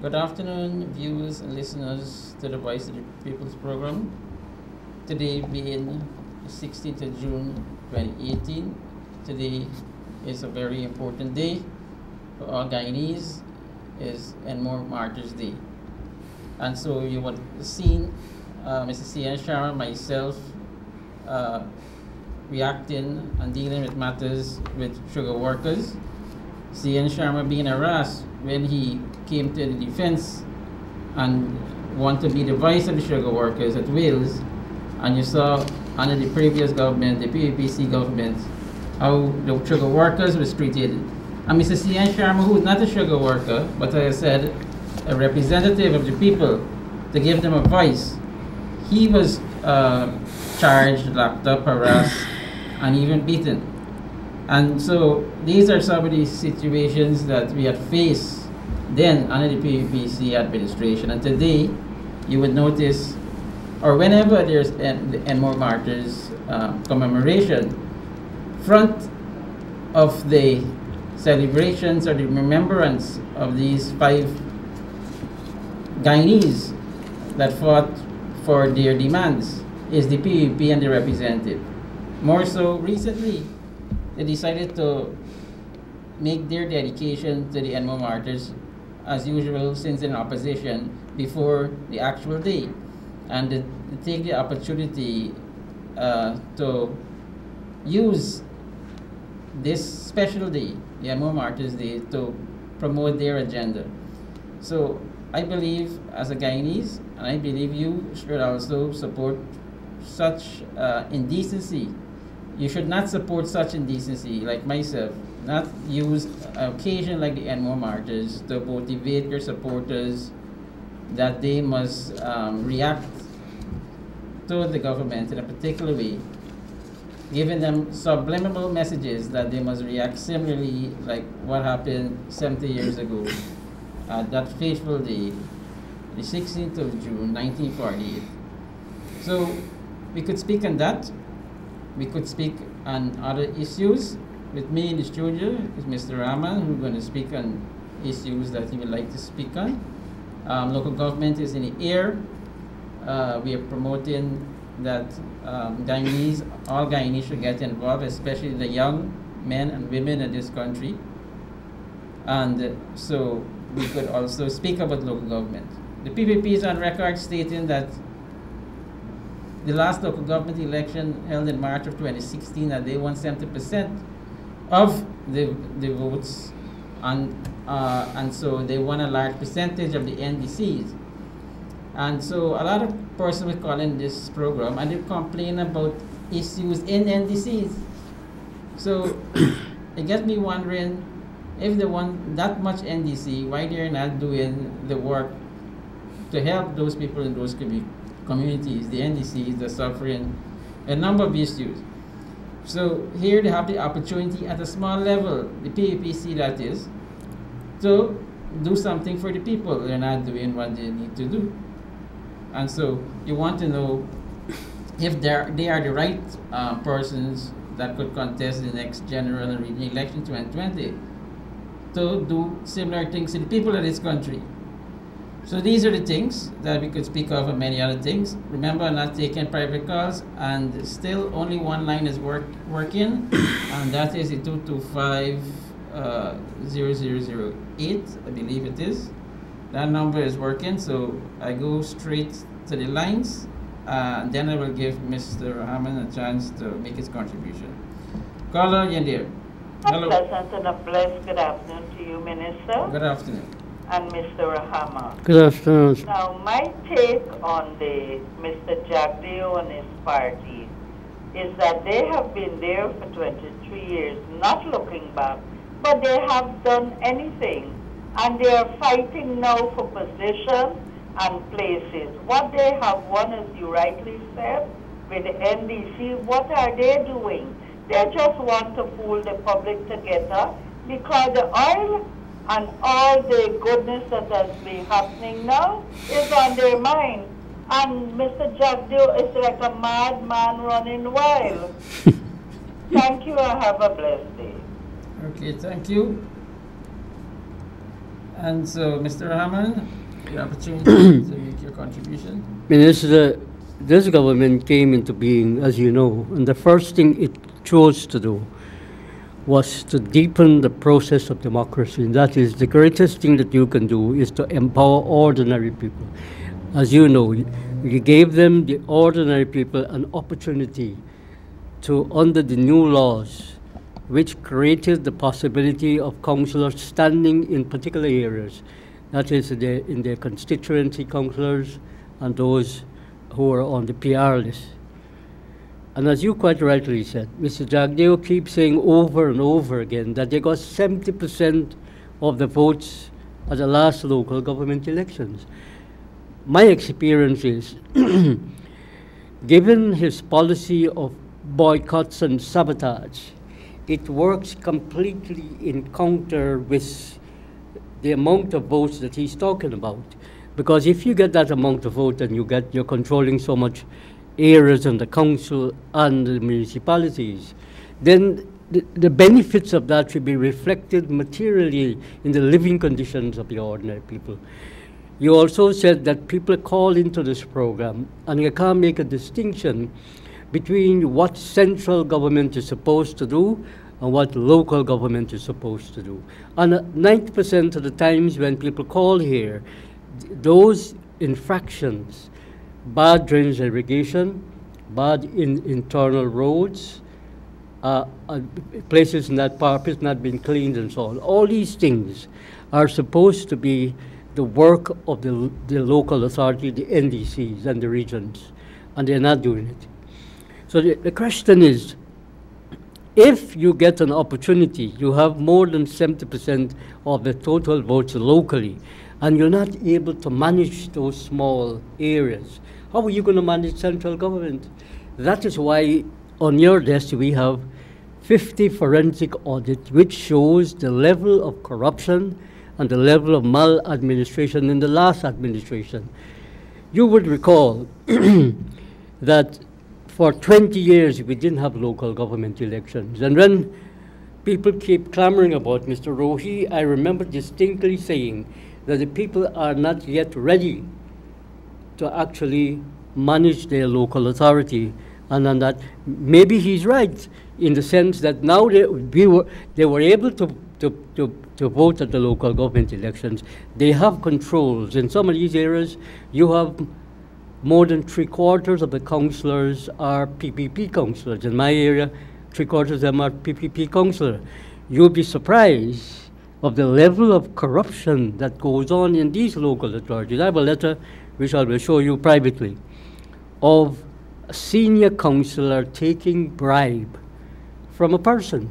Good afternoon, viewers and listeners to the Voice of the People's program. Today being 16th of June 2018, today is a very important day for all Guyanese, is and more Martyrs Day. And so you would have seen Mr. C.N. Sharma, myself, reacting and dealing with matters with sugar workers. C.N. Sharma being harassed when he came to the defense and wanted to be the voice of the sugar workers at Wales. And you saw under the previous government, the PPC government, how the sugar workers was treated. And Mr. C.N. Sharma, who is not a sugar worker, but as I said, a representative of the people, to give them a voice, he was charged, locked up, harassed, and even beaten. And so these are some of the situations that we had faced then under the PPC administration. And today, you would notice, or whenever there's the more Martyrs commemoration, front of the celebrations or the remembrance of these 5 Guyanese that fought for their demands is the PPP and the representative. More so recently, they decided to make their dedication to the Enmo Martyrs as usual since in opposition before the actual day, and they take the opportunity to use this special day, the Enmo Martyrs Day, to promote their agenda. So I believe as a Guyanese, and I believe you should also support such indecency. You should not support such indecency, like myself, not use an occasion like the Enmo Martyrs to motivate your supporters that they must react to the government in a particular way, giving them subliminal messages that they must react similarly like what happened 70 years ago, that fateful day, the 16th of June, 1948. So we could speak on that. We could speak on other issues. With me in the studio is Mr. Rahman, who's going to speak on issues that he would like to speak on. Local government is in the air. We are promoting that Guyanese, all Guyanese should get involved, especially the young men and women in this country. And so we could also speak about local government. The PPP is on record stating that the last local government election held in March of 2016, that they won 70% of the votes, and so they won a large percentage of the NDCs. And so a lot of persons were calling this program and they complain about issues in NDCs. So it gets me wondering, if they want that much NDC, why they're not doing the work to help those people in those communities, the NDCs, the suffering, a number of issues. So here they have the opportunity at a small level, the PPC that is, to do something for the people. They're not doing what they need to do. And so you want to know if they are the right persons that could contest the next general and regional election 2020 to do similar things to the people of this country. So these are the things that we could speak of, and many other things. Remember, I'm not taking private calls, and still only one line is working, and that is the 225-0008, I believe it is. That number is working, so I go straight to the lines, and then I will give Mr. Rahman a chance to make his contribution. Caller, you're there. Hello. A pleasant and a blessed good afternoon to you, Minister. Good afternoon. And Mr. Rahama. Good afternoon. Now, my take on the Mr. Jagdeo and his party is that they have been there for 23 years, not looking back, but they have done anything. And they are fighting now for position and places. What they have won, as you rightly said, with the NDC, what are they doing? They just want to fool the public together because the oil and all the goodness that has been happening now is on their mind. And Mr. Jagdeo is like a madman running wild. Thank you and have a blessed day. Okay, thank you. And so, Mr. Rahman, the opportunity to make your contribution. Minister, this government came into being, as you know, and the first thing it chose to do was to deepen the process of democracy. And that is the greatest thing that you can do, is to empower ordinary people. As you know, you gave them, the ordinary people, an opportunity to, under the new laws, which created the possibility of councillors standing in particular areas, that is in their constituency councillors and those who are on the PR list. And as you quite rightly said, Mr. Jagdeo keeps saying over and over again that they got 70% of the votes at the last local government elections. My experience is, given his policy of boycotts and sabotage, it works completely in counter with the amount of votes that he's talking about. Because if you get that amount of vote and you're controlling so much areas in the council and the municipalities, then the benefits of that should be reflected materially in the living conditions of the ordinary people. You also said that people call into this program and you can't make a distinction between what central government is supposed to do and what local government is supposed to do. And 90% of the times when people call here, those infractions, bad drainage irrigation, bad internal roads, places in that carpet not being cleaned and so on, all these things are supposed to be the work of the local authority, the NDCs and the regions, and they're not doing it. So the question is, if you get an opportunity, you have more than 70% of the total votes locally, and you're not able to manage those small areas, how are you going to manage central government? That is why on your desk we have 50 forensic audits, which shows the level of corruption and the level of maladministration in the last administration. You would recall that for 20 years we didn't have local government elections. And when people keep clamoring about Mr. Rohi, I remember distinctly saying that the people are not yet ready to actually manage their local authority. And on that, maybe he's right in the sense that now they were able to vote at the local government elections. They have controls. In some of these areas, you have more than 3/4 of the councillors are PPP councillors. In my area, 3/4 of them are PPP councillors. You'll be surprised of the level of corruption that goes on in these local authorities. I have a letter, which I will show you privately, of a senior councillor taking bribe from a person.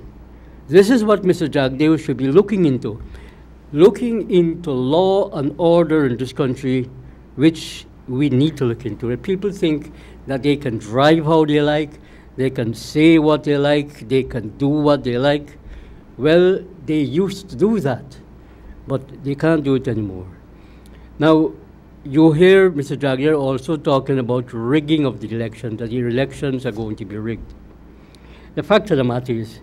This is what Mr. Jagdeo should be looking into law and order in this country, which we need to look into it. People think that they can drive how they like, they can say what they like, they can do what they like. Well, they used to do that, but they can't do it anymore. Now, you hear Mr. Jagger also talking about rigging of the election, that the elections are going to be rigged. The fact of the matter is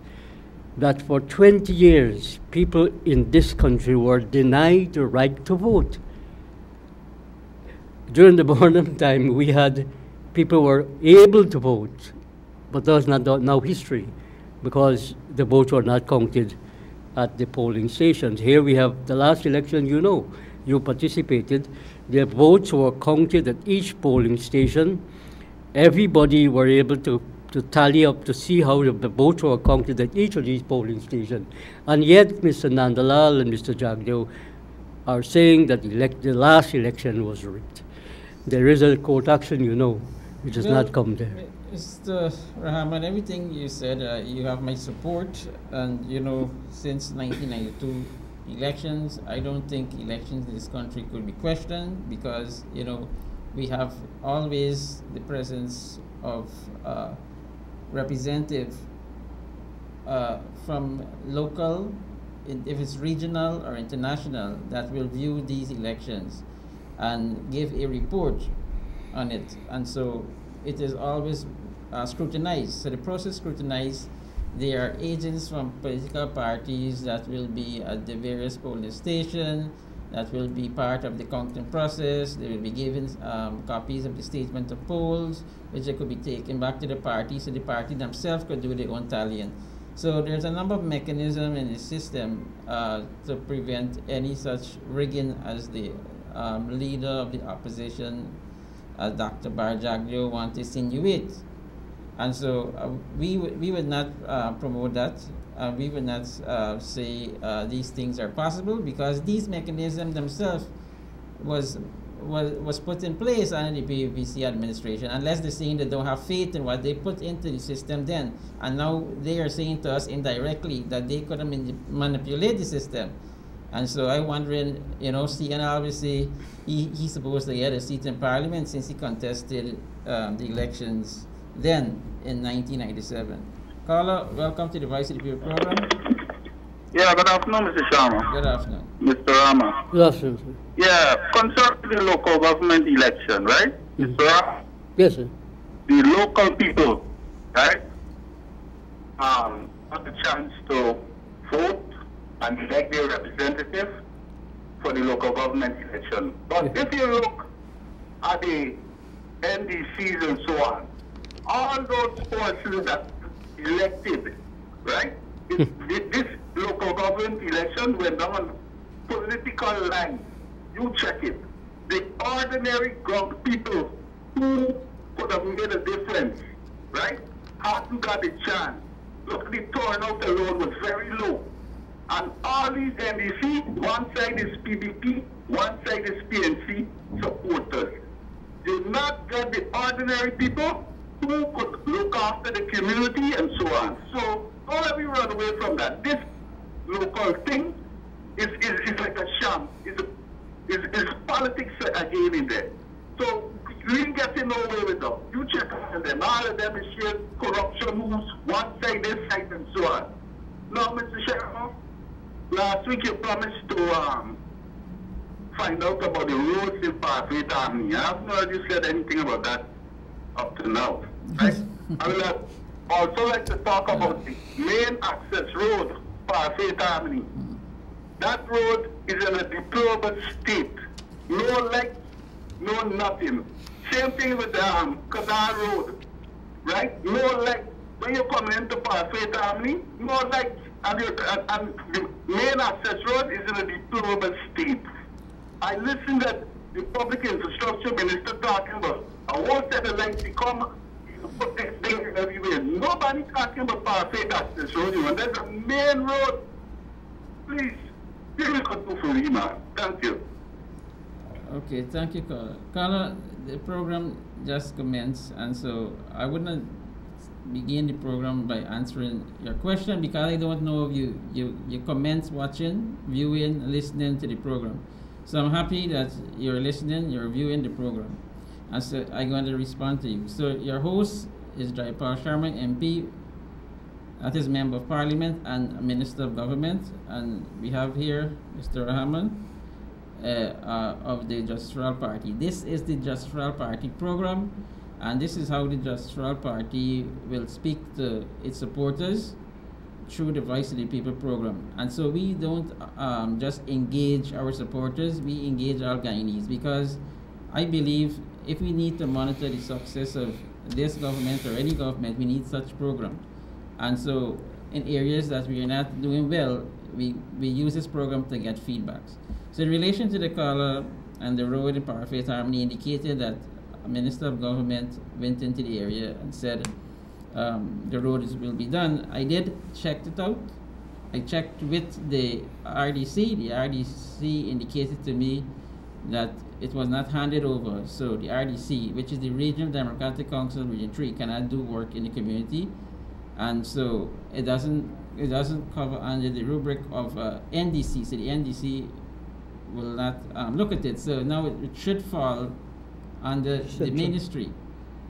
that for 20 years, people in this country were denied the right to vote. During the Burnham time, we had people were able to vote, but that's not now history, because the votes were not counted at the polling stations. Here we have the last election, you know, you participated. The votes were counted at each polling station. Everybody were able to tally up to see how the votes were counted at each of these polling stations. And yet, Mr. Nandalal and Mr. Jagdeo are saying that the last election was rigged. There is a court action, you know, which has not come there. Mr. Rahman, everything you said, you have my support. And, you know, since 1992 elections, I don't think elections in this country could be questioned because, you know, we have always the presence of representative from local, if it's regional or international, that will view these elections and give a report on it. And so it is always scrutinized. So the process scrutinized. There are agents from political parties that will be at the various polling stations that will be part of the counting process. They will be given copies of the statement of polls, which they could be taken back to the party, so the party themselves could do their own tallying. So there's a number of mechanisms in the system to prevent any such rigging as the leader of the opposition, Dr. Barjaglio, want to insinuate. And so we would not promote that. We would not say these things are possible, because these mechanisms themselves was put in place under the PVC administration, unless they're saying they don't have faith in what they put into the system then. And now they are saying to us indirectly that they couldn't manipulate the system. And so I'm wondering, you know, Stephen obviously, he's supposed to get a seat in Parliament since he contested the elections then in 1997. Carla, welcome to the Voice of the People program. Yeah, good afternoon, Mr. Sharma. Good afternoon. Mr. Rama. Good afternoon, sir. Yeah, concerning the local government election, right? Mr. Rama? Yes, sir. The local people, right, have the chance to vote and elect their representative for the local government election. But if you look at the NDCs and so on, all those persons that elected, right? This local government election went down political lines. You check it. The ordinary people who could have made a difference, right, hadn't got a chance. Look, the turnout alone was very low. And all these NDC, one side is PDP, one side is PNC supporters. Did not get the ordinary people who could look after the community and so on. So don't let me run away from that. This local thing is like a sham. Is politics again in there. So we ain't getting nowhere with them. You check on them. All of them is share corruption moves, one side, this side, and so on. Now, Mr. Sharma, last week you promised to find out about the roads in Parfait Army. I haven't heard you said anything about that up to now. Right? I would also like to talk about the main access road, Parfait Army. That road is in a deplorable state. No lights, no nothing. Same thing with the Kadar Road, right? No lights. When you come into Parfait Army, no lights. And the main access road is in a deplorable state. I listened to the public infrastructure minister talking about a whole set of lights to come, put this thing everywhere. Nobody talking about Parfait access road. And there's a main road. Please, give me a for me, man. Thank you. Okay, thank you, Carla. Carla, the program just commenced, and so I would not begin the program by answering your question, because I don't know if you commence watching, viewing, listening to the program. So I'm happy that you're listening, you're viewing the program, and so I'm going to respond to you. So your host is Jaipaul Sharma, MP, that is Member of Parliament and Minister of Government, and we have here Mr. Rahman of the Justicial Party. This is the Justicial Party program, and this is how the Justicial Party will speak to its supporters through the Voice of the People program. And so we don't just engage our supporters, we engage our Guyanese, because I believe if we need to monitor the success of this government or any government, we need such program. And so in areas that we are not doing well, we use this program to get feedbacks. So in relation to the caller and the road in Parfait Harmony indicated that a Minister of Government went into the area and said the road will be done. I did check it out. I checked with the RDC. The RDC indicated to me that it was not handed over. So the RDC, which is the Regional Democratic Council Region 3, cannot do work in the community. And so it doesn't cover under the rubric of NDC. So the NDC will not look at it. So now it should fall under the Ministry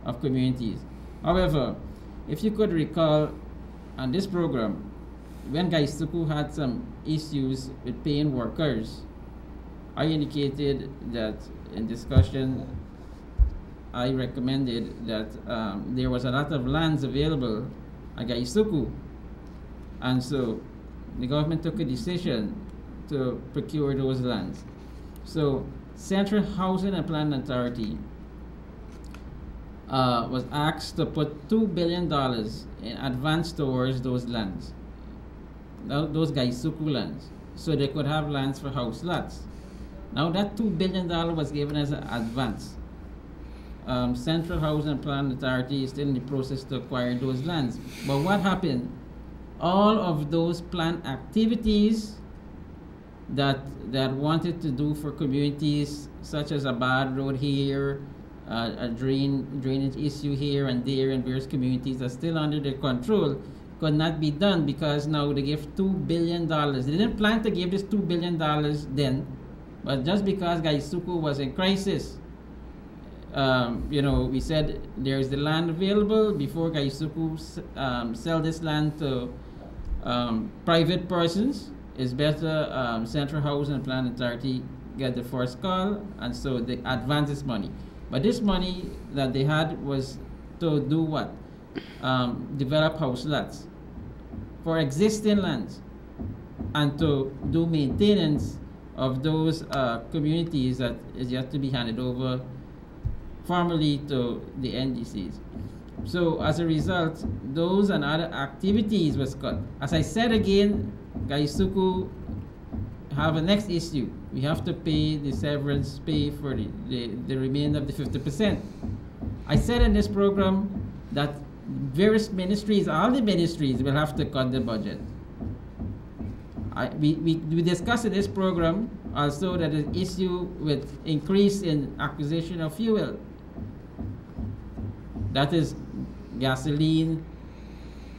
of Communities. However, if you could recall on this program, when Gaisuku had some issues with paying workers, I indicated that in discussion, I recommended that there was a lot of lands available at Gaisuku, and so the government took a decision to procure those lands. So, Central Housing and Planning Authority was asked to put $2 billion in advance towards those lands, those Gaisuku lands, so they could have lands for house lots. Now that $2 billion was given as an advance. Central Housing and Planning Authority is still in the process to acquire those lands. But what happened? All of those planned activities that wanted to do for communities, such as a bad road here, a drainage issue here and there in various communities, are still under their control, could not be done because now they give $2 billion. They didn't plan to give this $2 billion then, but just because Gaisuku was in crisis, we said there's the land available before Gaisuku sell this land to private persons. It's better Central Housing and Planning Authority get the first call, and so they advance this money. But this money that they had was to do what? Develop house lots for existing lands and to do maintenance of those communities that is yet to be handed over formally to the NDCs. So as a result, those and other activities was cut. As I said again, Gaisuku have a next issue. We have to pay the severance pay for the remainder of the 50%. I said in this program that various ministries, all the ministries will have to cut the budget. We discussed in this program also that the issue with increase in acquisition of fuel. That is gasoline,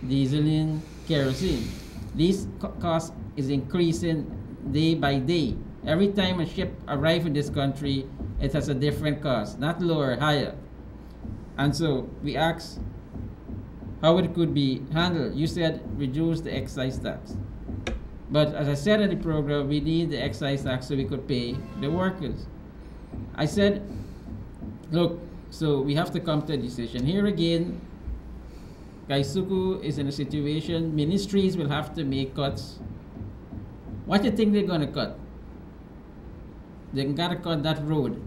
diesel, kerosene. These costs is increasing day by day. Every time a ship arrives in this country, it has a different cost, not lower, higher. And so we asked how it could be handled. You said reduce the excise tax. But as I said in the program, we need the excise tax so we could pay the workers. I said, look, so we have to come to a decision. Here again, Gaisuku is in a situation, ministries will have to make cuts. What do you think they're going to cut? They got to cut that road.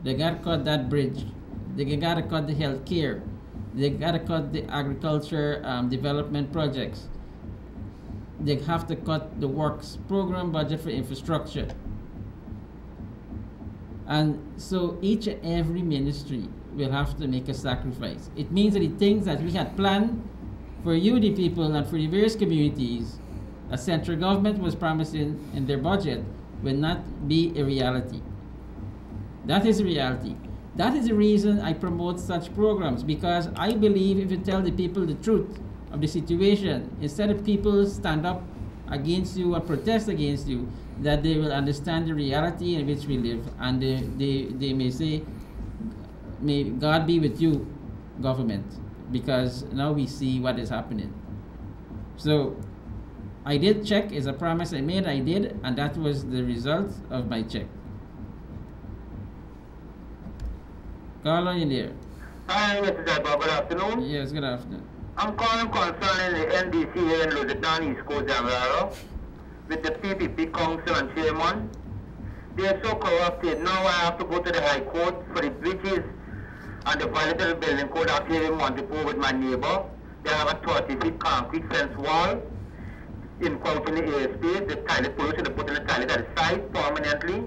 They got to cut that bridge. They got to cut the health care. They got to cut the agriculture development projects. They have to cut the works program budget for infrastructure. And so each and every ministry will have to make a sacrifice. It means that the things that we had planned for you, the people, and for the various communities, the central government was promising in their budget will not be a reality. That is a reality. That is the reason I promote such programs, because I believe if you tell the people the truth of the situation, instead of people stand up against you or protest against you, that they will understand the reality in which we live, and they may say, may God be with you, government, because now we see what is happening. So I did check, is a promise I made, I did, and that was the result of my check. Carlo, in there. Hi, Mr. Jaipaul, good afternoon. Yes, good afternoon. I'm calling concerning the NDC here in Lusitania, East Coast, Zamorano, with the PPP Council and Chairman. They are so corrupted. Now I have to go to the High Court for the breaches and the violated building code out here in Montepore with my neighbor. They have a 30-feet concrete fence wall encroaching the airspace. The toilet pollution, they put in the toilet at the site permanently.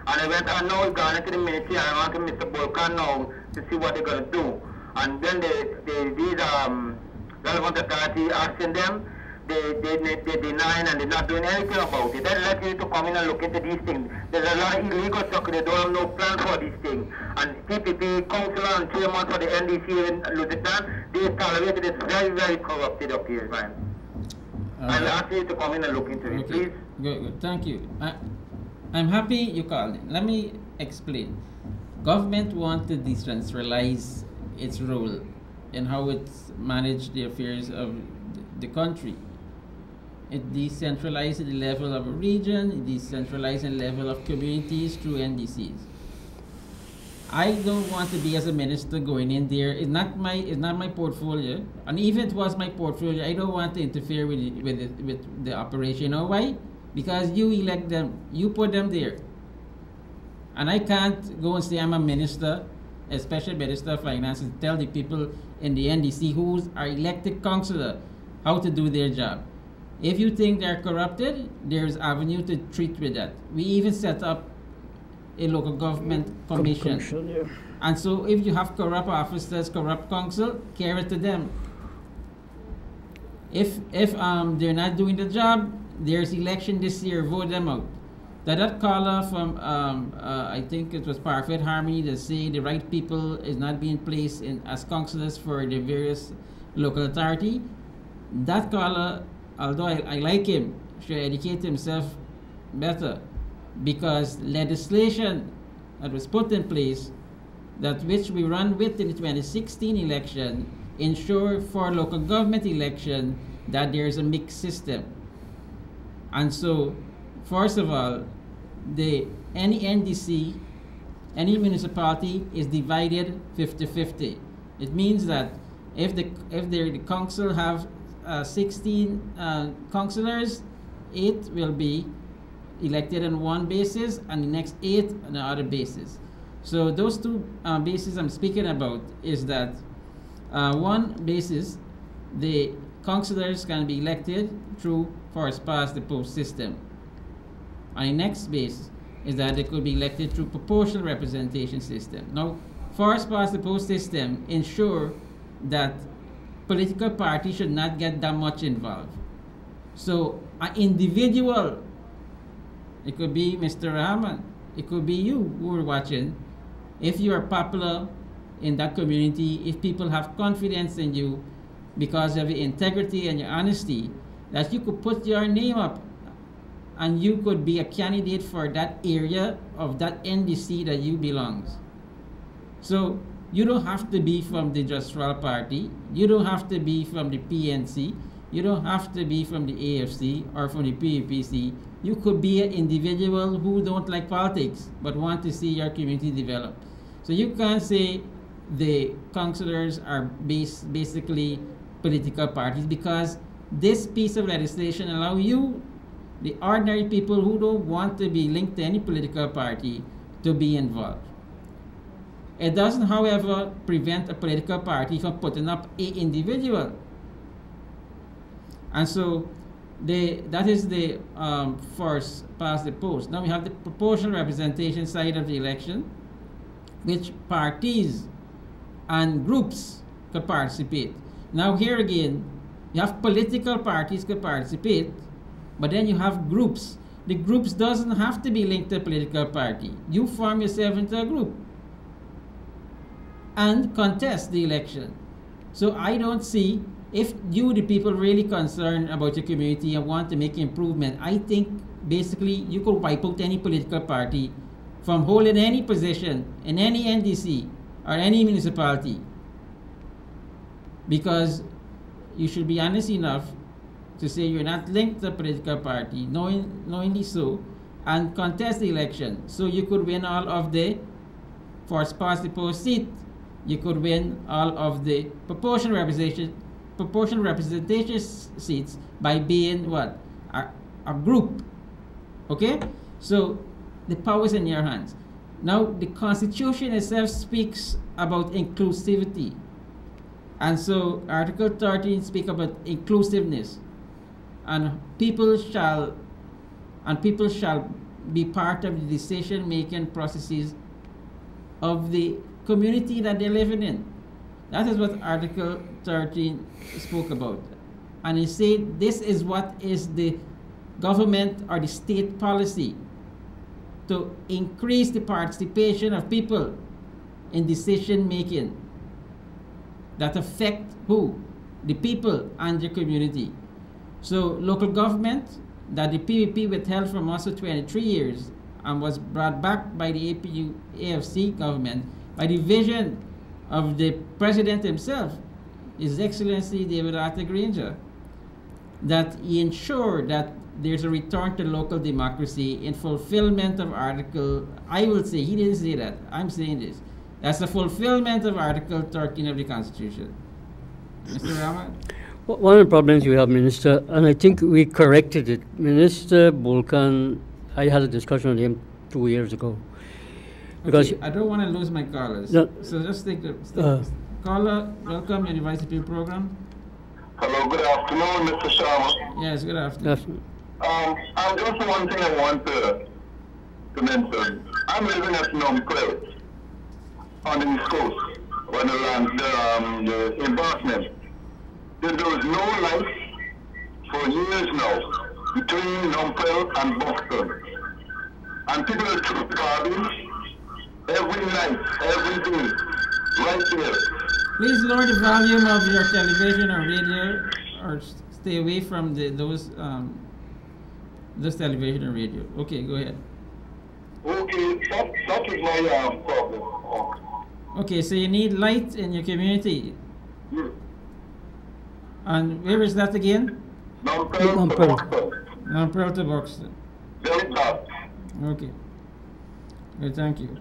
And I went and now gone into the ministry and I want to Mr. Bolkan now to see what they're going to do. And then these relevant authority asking them, they deny and they're not doing anything about it. They're letting you to come in and look into these things. There's a lot of illegal stuff, they don't have no plan for these things. And PPP, councillor and chairman for the NDC in Lusitania, they tolerated it very, very corrupted up here, man. I'll ask you to come in and look into it, please. Good. Thank you. I'm happy you called. Let me explain. Government wants to decentralize its role in how it manages the affairs of the country. It decentralizes the level of a region, it decentralizes the level of communities through NDCs. I don't want to be as a minister going in there. It's not my portfolio. And even if it was my portfolio, I don't want to interfere with the operation. You know why? Because you elect them, you put them there. And I can't go and say I'm a minister, a special minister of finance, and tell the people in the NDC who are elected councillor how to do their job. If you think they're corrupted, there's avenue to treat with that. We even set up a local government commission. Yeah. And so if you have corrupt officers, corrupt council, carry it to them. If they're not doing the job, there's election this year, vote them out. That caller from, I think it was Perfect Harmony, that say the right people is not being placed in as councillors for the various local authority. That caller, although I like him, should educate himself better, because legislation that was put in place, that which we run with in the 2016 election, ensure for local government election that there's a mixed system. And so, first of all, any NDC, any municipality is divided 50-50. It means that if the council have 16 councillors, 8 will be elected on one basis and the next 8 on the other basis. So those two bases I'm speaking about is that one basis, the councillors can be elected through first past the post system. And the next base is that they could be elected through proportional representation system. Now, first past the post system ensure that political parties should not get that much involved. So an individual, it could be Mr. Rahman, it could be you who are watching, if you are popular in that community, if people have confidence in you because of your integrity and your honesty, that you could put your name up and you could be a candidate for that area of that NDC that you belongs. So you don't have to be from the Justral Party, you don't have to be from the PNC, you don't have to be from the AFC or from the PUPC. You could be an individual who don't like politics but want to see your community develop. So you can't say the councillors are basically political parties, because this piece of legislation allows you, the ordinary people who don't want to be linked to any political party, to be involved. It doesn't, however, prevent a political party from putting up an individual. And so that is the first past the post. Now we have the proportional representation side of the election, which parties and groups could participate. Now here again, you have political parties could participate, but then you have groups. The groups doesn't have to be linked to a political party. You form yourself into a group and contest the election. So I don't see, if you, the people, really concerned about your community and want to make improvement, I think basically you could wipe out any political party from holding any position in any NDC or any municipality, because you should be honest enough to say you're not linked to a political party, knowingly so, and contest the election. So you could win all of the first past the post seat. You could win all of the proportional representation seats by being what? A group. Okay? So the power is in your hands. Now the Constitution itself speaks about inclusivity. And so Article 13 speaks about inclusiveness. And people shall be part of the decision-making processes of the community that they're living in. That is what Article 13 spoke about. And it said this is what is the government or the state policy to increase the participation of people in decision-making that affect who? The people and the community. So local government that the PVP withheld from us for 23 years and was brought back by the AFC government by the vision of the president himself, His Excellency David Arthur Granger, that he ensured that there's a return to local democracy in fulfillment of Article, I will say, he didn't say that, I'm saying this, that's the fulfillment of Article 13 of the Constitution. Mr. Rahman? One of the problems we have, Minister, and I think we corrected it. Minister Bulkan, I had a discussion with him 2 years ago. Because Okay, I don't want to lose my callers. No. So just take the caller. Welcome, your Device Appeal program. Hello, good afternoon, Mr. Sharma. Yes, good afternoon. yes, Just one thing I want to mention. I'm living at Numprel on the East Coast when the embankment. There was no light for years now between Numprel and Boston. And people are through garbage every night, every day, right there. Please lower the volume of your television or radio, or stay away from those television or radio. Okay, go ahead. Okay, that is my problem. Okay, so you need light in your community. Yeah. And where is that again? Numprel to Boston. Pearl to Buxton. Very bad. Okay. Good, thank you.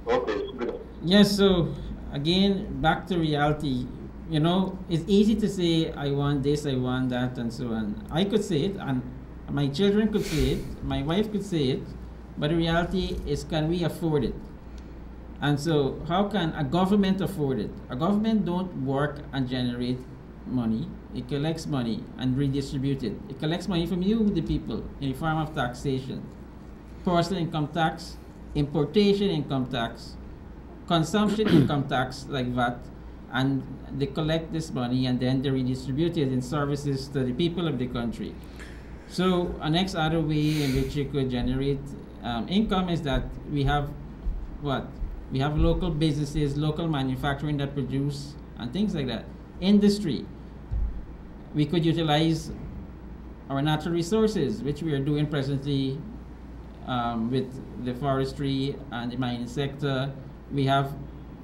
Okay, good. Yes, so again, back to reality. You know, it's easy to say, I want this, I want that, and so on. I could say it, and my children could say it, my wife could say it, but the reality is, can we afford it? And so, how can a government afford it? A government don't work and generate money. It collects money and redistributes it. It collects money from you, the people, in the form of taxation. Personal income tax, importation income tax, consumption income tax like VAT, and they collect this money and then they redistribute it in services to the people of the country. So a next other way in which you could generate income is that we have what? We have local businesses, local manufacturing that produce and things like that. Industry. We could utilize our natural resources, which we are doing presently with the forestry and the mining sector. We have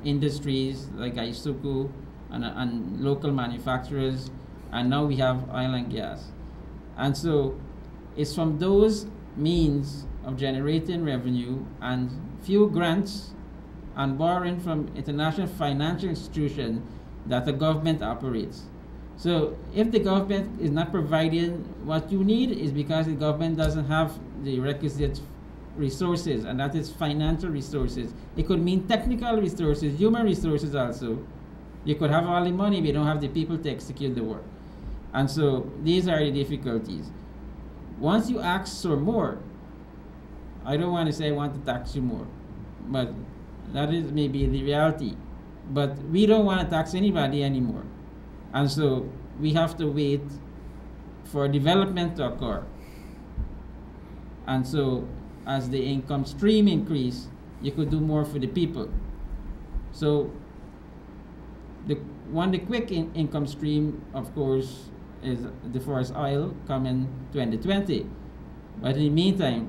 industries like Isuku and local manufacturers, and now we have oil and gas. And so it's from those means of generating revenue and few grants and borrowing from international financial institutions that the government operates. So if the government is not providing what you need, is because the government doesn't have the requisite resources, and that is financial resources. It could mean technical resources, human resources also. You could have all the money, but you don't have the people to execute the work. And so these are the difficulties. Once you ask for more, I don't want to say I want to tax you more, but that is maybe the reality. But we don't want to tax anybody anymore. And so we have to wait for development to occur. And so as the income stream increase, you could do more for the people. So the quick income stream, of course, is the forest oil coming 2020. But in the meantime,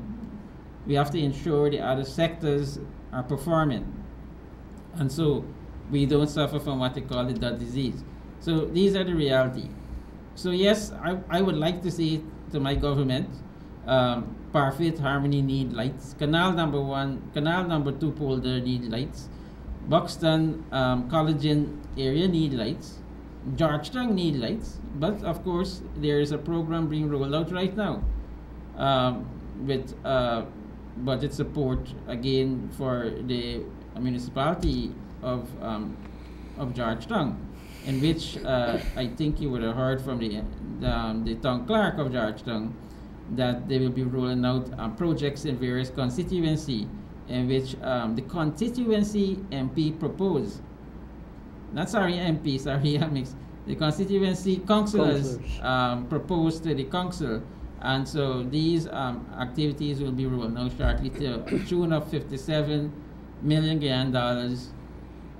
we have to ensure the other sectors are performing. And so we don't suffer from what they call the dot disease. So these are the reality. So yes, I would like to see to my government, Parfit, Harmony need lights. Canal number 1, Canal number 2 Polder need lights. Buxton, Collagen area need lights. Georgetown need lights. But of course, there is a program being rolled out right now with budget support again for the municipality of Georgetown, in which I think you would have heard from the town clerk of Georgetown that they will be rolling out projects in various constituency, in which the constituency MP proposed, not sorry MP, sorry I mixed, the constituency councillors proposed to the council, and so these activities will be rolled out shortly to a tune of $57 million,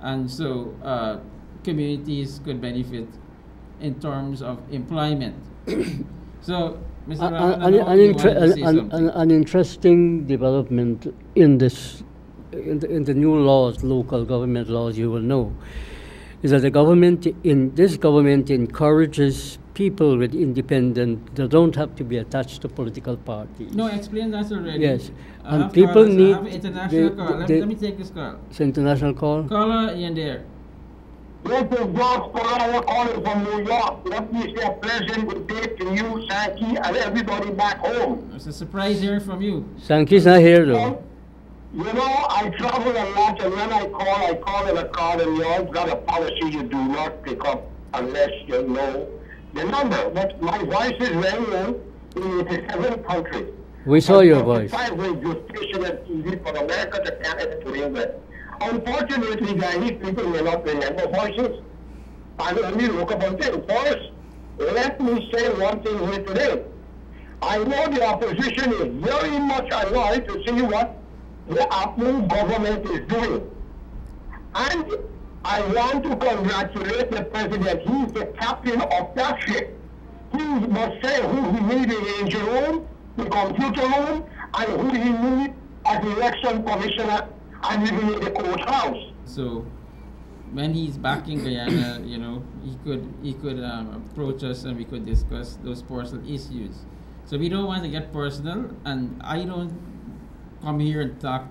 and so communities could benefit in terms of employment. So, Mr. Rahman, an interesting development in this, in the new laws, local government laws, you will know, is that this government encourages people with independent, they don't have to be attached to political parties. No, explain that already. Yes, and people need. I have international call. Let me take this call. It's an international call. Caller in there. This is George Correa calling from New York. Let me say a pleasant good day to you, Sankey, and everybody back home. It's a surprise hearing from you. Sankey's not here though. You know, I travel a lot, and when I call in a card, and you always got a policy you do not pick up unless you know the number. But my voice is very low in 87 countries. We saw your voice. 5 radio station and TV from America to Canada to England. Unfortunately, Guyanese people may not remember voices and only look about things. First, let me say one thing here today. I know the opposition is very much annoyed to see what the Apple government is doing. And I want to congratulate the president. He's the captain of that ship. He must say who he need in the engine room, the computer room, and who he need as election commissioner and even in the courthouse. So when he's back in Guyana, you know, he could approach us and we could discuss those personal issues. So we don't want to get personal, and I don't come here and talk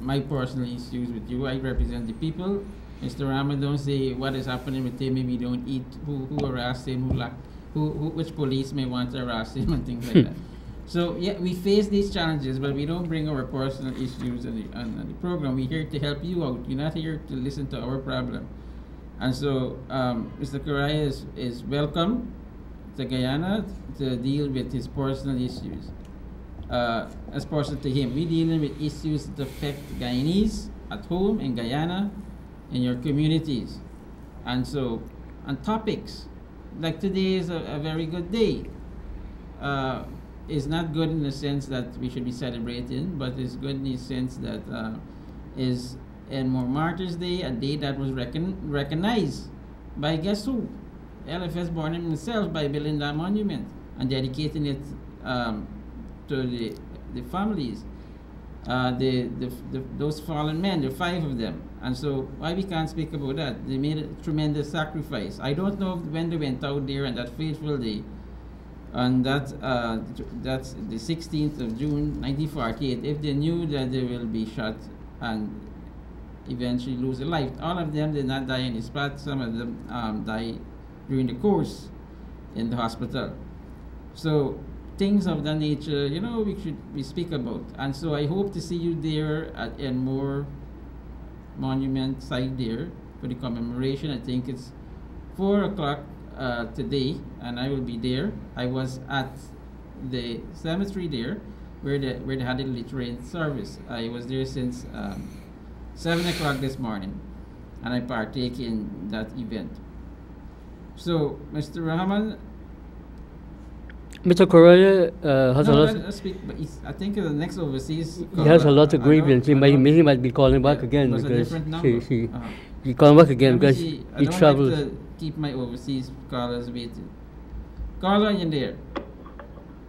my personal issues with you. I represent the people. Mr. Rahman don't say what is happening with him if we don't eat, who harassed him, which police may want to harass him and things like that. So yeah, we face these challenges, but we don't bring our personal issues on the program. We're here to help you out. You're not here to listen to our problem. And so Mr. Correa is welcome to Guyana to deal with his personal issues. As personal to him, we're dealing with issues that affect Guyanese at home in Guyana, in your communities. And so, on topics, like today is a very good day. It's not good in the sense that we should be celebrating, but it's good in the sense that is in Martyrs Day, a day that was recognized by guess who? LFS born himself by building that monument and dedicating it to the families, those fallen men, the 5 of them. And so why we can't speak about that? They made a tremendous sacrifice. I don't know when they went out there on that fateful day, and that's the 16th of June 1948, if they knew that they will be shot and eventually lose a life. All of them did not die in the spot. Some of them died during the course in the hospital. So things of that nature, you know, we speak about. And so I hope to see you there at Enmore Monument site there for the commemoration. I think it's 4 o'clock today, and I will be there. I was at the cemetery there where they had the literary service. I was there since 7 o'clock this morning, and I partake in that event. So, Mr. Rahman, Mr. Correa has a lot. I think the next overseas. He has a lot of grievance. He might be calling back again because he called back again because he travels. Like to keep my overseas callers waiting. Caller, you there?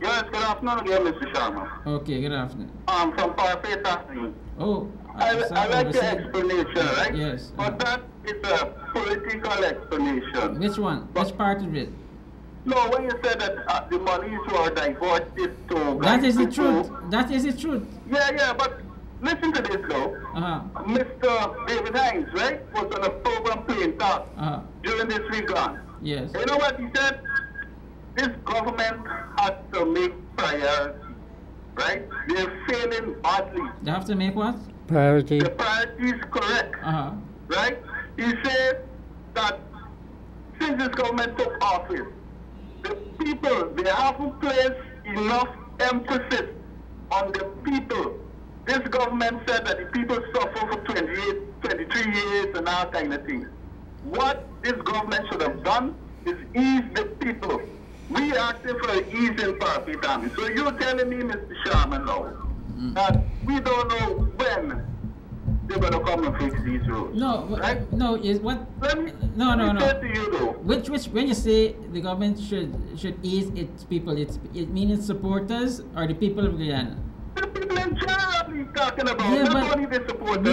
Yes, good afternoon again, Mr. Sharma. Okay, good afternoon. I'm from Parfait Afternoon. Oh, I like your explanation, right? Yes. But that is a political explanation. Which one? Which part of it? No, when you said that the monies were diverted to... That is the truth. That is the truth. Yeah, but listen to this though. Mr. David Hines, right, was on a program playing talk during this weekend. Yes. You know what he said? This government has to make priority, right? They're failing badly. They have to make what? Priority. The priority is correct, right? He said that since this government took office, the people, they haven't placed enough emphasis on the people. This government said that the people suffer for 23 years and all kind of things. What this government should have done is ease the people. We asking for an ease in Parfait Army. So you're telling me, Mr. Sharma, now, that we don't know when they're going to come and fix these roads. No, right? No, is what? Let me No. say to you though. Which when you say the government should ease its people, it means its supporters or the people of Guyana? The people in general he's talking about, Yeah, not but only the supporters.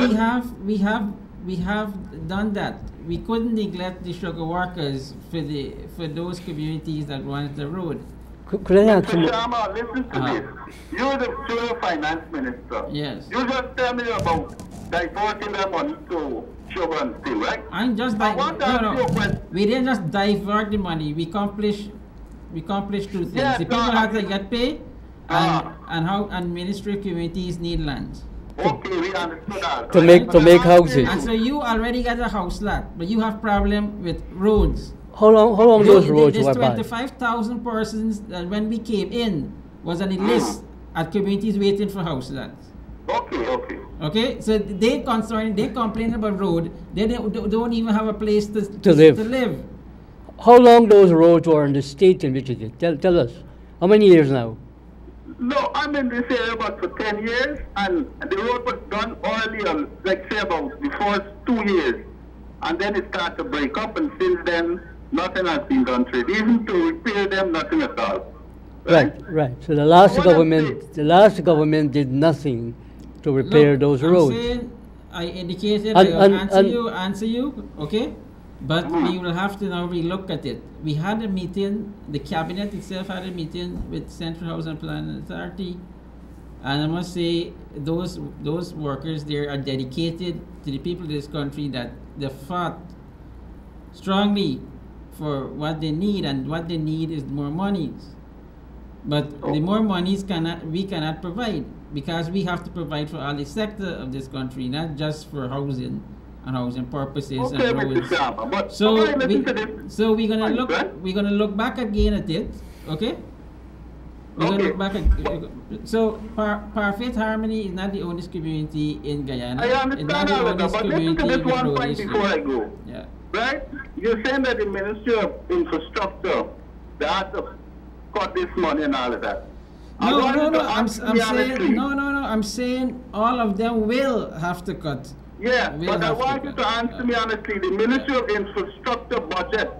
we have done that. We couldn't neglect the sugar workers for those communities that wanted the road. Could I ask Mr. Sharma, listen to this. You're the future finance minister. Yes. You just tell me about diverting the money to sugar and steel, right? I'm just we didn't just divert the money. We accomplished 2 things. Yes, the people had to get paid, and ministry communities need land. Okay, we understood that. to right? make houses. And so you already got a house lot, but you have problem with roads. How long those roads There's were bad? 25,000 persons that when we came in was on the list at communities waiting for house lots. Okay, okay. Okay, so they complain about road. They don't even have a place To live. How long those roads were in the state in which it is? Tell us. How many years now? No, I'm in this area about for 10 years, and the road was done earlier, like say about before 2 years. And then it started to break up, and since then, nothing has been done to it. Even to repair them, nothing at all. Right. So the last government did nothing to repair those roads. I'm saying, I indicated And- I will answer you, okay? But we will have to now relook at it. We had a meeting, the cabinet itself had a meeting with Central Housing Planning Authority, and I must say those workers there are dedicated to the people of this country, that they fought strongly for what they need, and what they need is more monies. But the more monies we cannot provide, because we have to provide for all the sector of this country, not just for housing and housing purposes Okay, and Mr. roads. Sharma, but So listen to this. so we're gonna Right, look right? we're gonna look back again at it, okay? We're gonna Okay. look back at so Parfaith Harmony is not the oldest community in Guyana. I It's understand not the all of that, oldest but listen to community this in the one Florida point District. before I go. Yeah. Right? You're saying that the Ministry of Infrastructure, they have to cut this money and all of that. I want you to I'm answer me honestly. saying I'm saying all of them will have to cut. Yeah, We'll but I have to want you cut. to answer me honestly. The Ministry of Infrastructure budget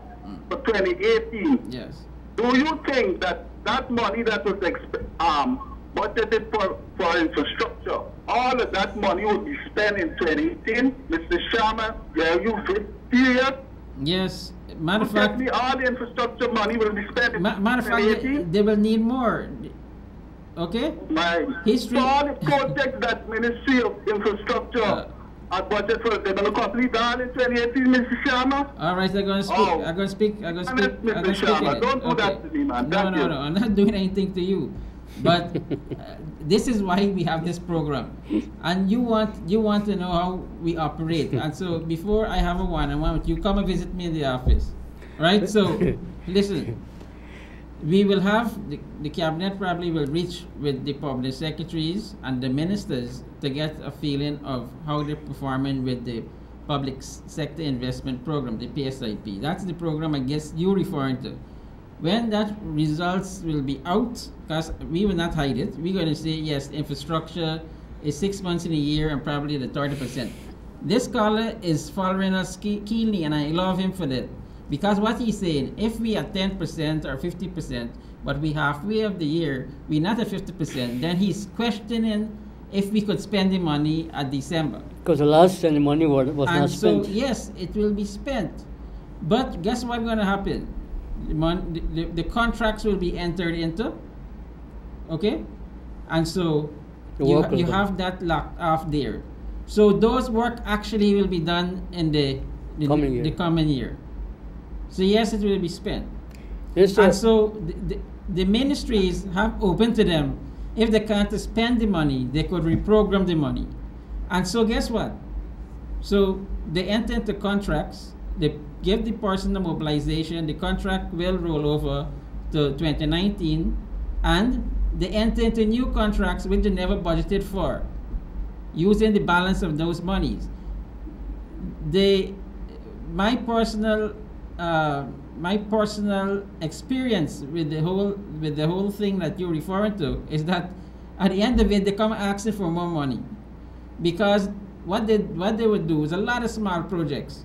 for 2018, Yes. do you think that that money that was budgeted for infrastructure, all of that money would be spent in 2018? Mr. Sharma, are you serious? Yes. Matter of You tell fact, me all the infrastructure money will be spent in matter of fact, 2018? they will need more. Okay. My History- So all the projects that Ministry of Infrastructure are budgeted for, they're going to complete all in 2018, Mr. Sharma? All right, I'm gonna speak. Oh. I'm gonna speak. I'm gonna speak. Mr. I'm gonna speak Sharma, in it. don't do that to me, man. No, Thank you. no. I'm not doing anything to you. But this is why we have this program, and you want to know how we operate. And so before I have a one-on-one with you, come and visit me in the office, right? So listen. We will have, the cabinet probably will reach with the public secretaries and the ministers to get a feeling of how they're performing with the public sector investment program, the PSIP. That's the program I guess you're referring to. When that results will be out, because we will not hide it, we're going to say, yes, infrastructure is 6 months in a year and probably the 30%. This scholar is following us keenly, and I love him for that. Because what he's saying, if we are 10% or 50%, but we halfway of the year, we're not at 50%, then he's questioning if we could spend the money at December. Because the last time the money was And not so, spent. yes, it will be spent. But guess what's going to happen? The contracts will be entered into, okay? And so The you, work will you done. have that locked off there. So those work actually will be done in the coming year. So yes, it will be spent. Yes, And sir. so the ministries have open to them, if they can't spend the money, they could reprogram the money. And so guess what? So they enter into contracts, they give the person the mobilization, the contract will roll over to 2019, and they enter into new contracts which they never budgeted for, using the balance of those monies. My personal experience with the whole thing that you're referring to is that at the end of it they come asking for more money, because what they would do is a lot of small projects,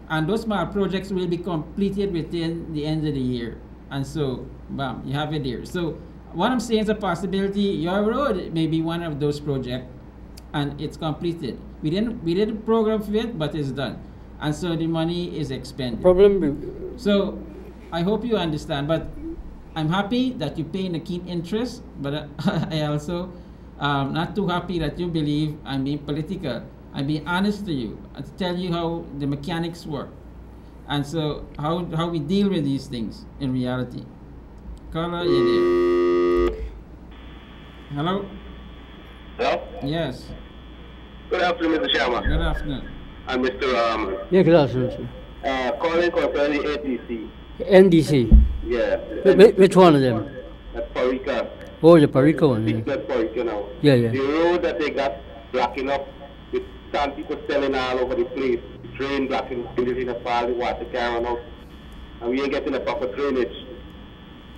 and those small projects will be completed within the end of the year, and so bam, you have it there. So what I'm saying is a possibility your road may be one of those projects, and it's completed. We didn't program for it, but it's done. And so the money is expended. So I hope you understand, but I'm happy that you're paying a keen interest, but I also not too happy that you believe I'm being political. I'm being honest to you and to tell you how the mechanics work, and so how we deal with these things in reality. Caller, you there? Hello? Hello? Yes. Good afternoon, Mr. Sharma. Good afternoon. And Mr. Yeah, good afternoon, sir. Calling concerning the ATC. NDC. Yeah. Which one of them? That's Parica. Oh, the Parico one. Big Yeah. plus Parica now. Yeah, yeah. The road that they got blocking up with some people selling all over the place. Drain blocking, building in a fall, the water can't run out. And we ain't getting a proper drainage.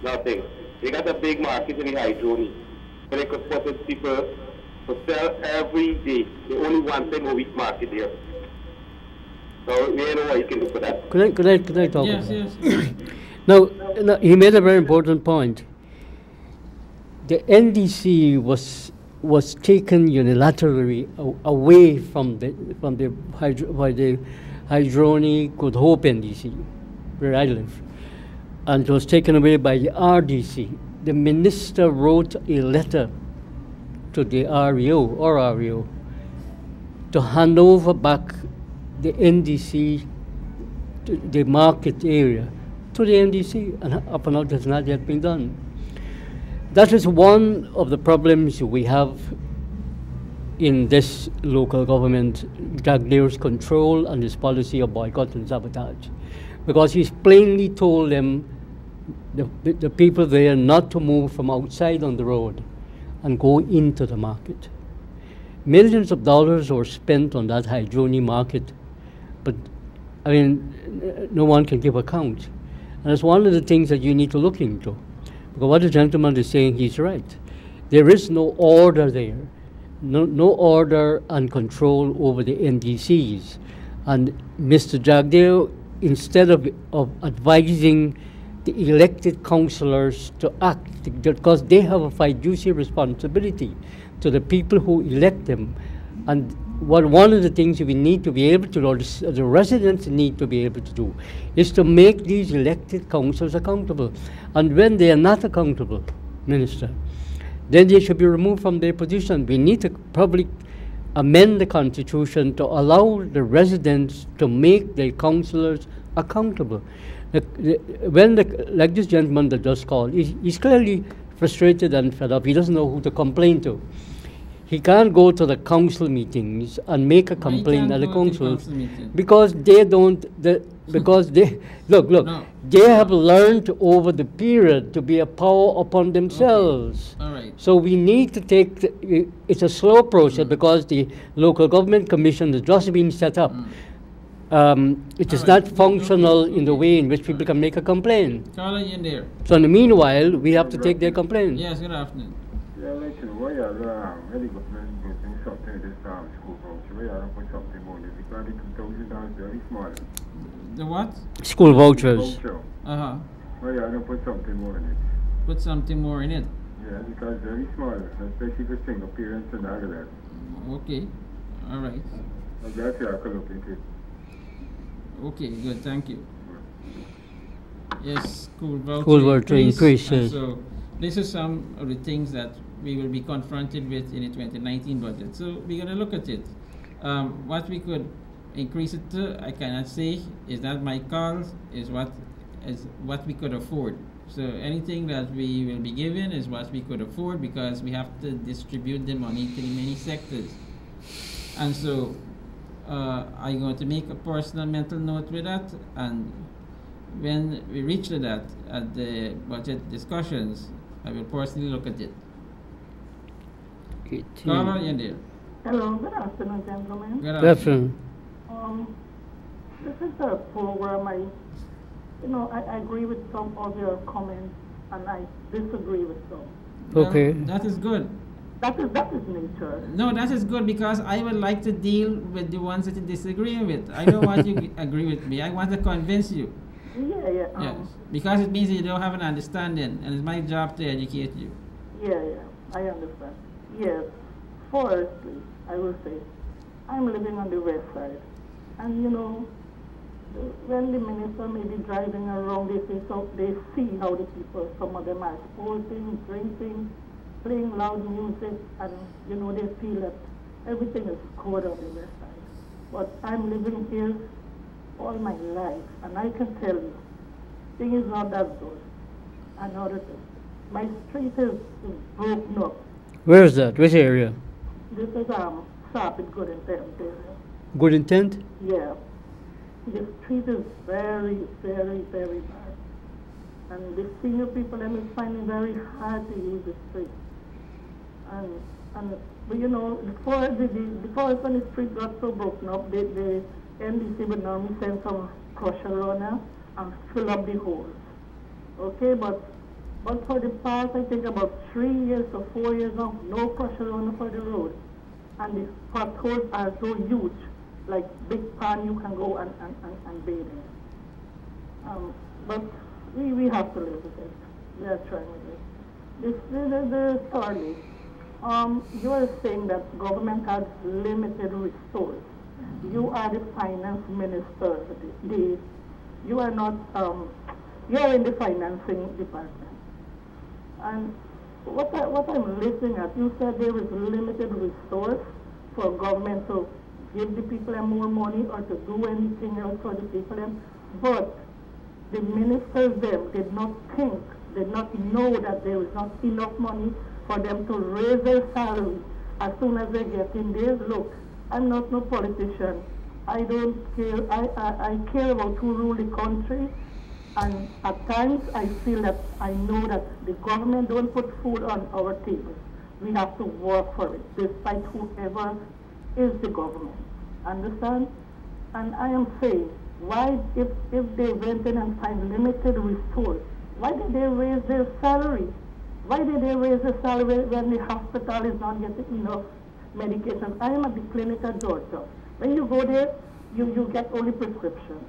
Nothing. They got a big market in the hydroni. So they could put it people to sell every day. They only one thing a week market there. So we ain't know what you can do for that. Could I talk? Yes, yes. Now, he made a very important point. The NDC was taken unilaterally away from the Hydroni Good Hope NDC, where I live, and it was taken away by the RDC. The minister wrote a letter to the REO to hand over back the NDC, to the market area, to the NDC, and up and out has not yet been done. That is one of the problems we have in this local government, Jagdeo's control and his policy of boycott and sabotage. Because he's plainly told them, the people there, not to move from outside on the road and go into the market. Millions of dollars were spent on that Hydroni market, but I mean, no one can give account. And it's one of the things that you need to look into. Because what the gentleman is saying, he's right. There is no order there, no order and control over the NDCs. And Mr. Jagdeo, instead of advising the elected councillors to act, because they have a fiduciary responsibility to the people who elect them. And one of the things we need to be able to do, or the residents need to be able to do, is to make these elected councils accountable. And when they are not accountable, Minister, then they should be removed from their position. We need to probably amend the Constitution to allow the residents to make their councillors accountable. Like this gentleman that just called, he's clearly frustrated and fed up. He doesn't know who to complain to. He can't go to the council meetings and make a complaint at the council because they don't. Because they look. No. They have learned over the period to be a power upon themselves. Okay. All right. So we need to take. It's a slow process because the local government commission has just been set up. It is not functional in the way in which people can make a complaint. Carla, you in there? So in the meanwhile, we have to take their complaint. Yes. Good afternoon. Yeah, like, you know, why you really government getting something this school voucher, why you put something more, because the $2,000 is very small. The what? School vouchers. Uh-huh. Why you don't put something more in it? Put something more in it. Yeah, because it's very small, especially for single parents and all of that. Okay. All right. I'm glad you could look into it. Okay, good. Thank you. Yes, school voucher increase. So this is some of the things that we will be confronted with in the 2019 budget. So we're going to look at it. What we could increase it to, I cannot say. Is that my call? Is what we could afford. So anything that we will be given is what we could afford because we have to distribute the money to the many sectors. And so I'm going to make a personal mental note with that, and when we reach to that at the budget discussions, I will personally look at it. Carla, you're there. Hello, good afternoon, gentlemen. Good afternoon. This is a program I agree with some of your comments and I disagree with some. Okay. Well, that is good. That is nature. No, that is good because I would like to deal with the ones that you disagree with. I don't want you to agree with me. I want to convince you. Yeah. Yes, because it means you don't have an understanding, and it's my job to educate you. Yeah, I understand. Yes, firstly, I will say, I'm living on the west side, and when the minister may be driving around, they see how the people, some of them are sporting, drinking, playing loud music, and they feel that everything is good on the west side. But I'm living here all my life, and I can tell you, things is not that good. Another thing, my street is broken up. Where is that? Which area? This is Sapit Good Intent area. Good intent? Yeah. The street is very, very, very bad. And the senior people them is finding very hard to use the street. But you know, before when the street got so broken up, the NDC would normally send some crusher runner and fill up the holes. Okay, but for the past, I think about 3 years or 4 years now, no crusher runner for the road. And the potholes are so huge, like big pan you can go and bathe in. But we have to live with it. We are trying with it. The story. You are saying that government has limited resources. You are the finance minister. You are not. You are in the financing department. And what I'm listening at, you said there is limited resource for government to give the people more money or to do anything else for the people. But the ministers them did not know that there is not enough money for them to raise their salary as soon as they get in there. Look, I'm not no politician. I don't care. I care about who rule the country. And at times I feel that I know that the government don't put food on our table. We have to work for it, despite whoever is the government. Understand? And I am saying, why, if they went in and find limited resource, why did they raise their salary? Why did they raise their salary when the hospital is not getting enough medication? I am at the clinic at Georgia. When you go there, you get only prescriptions.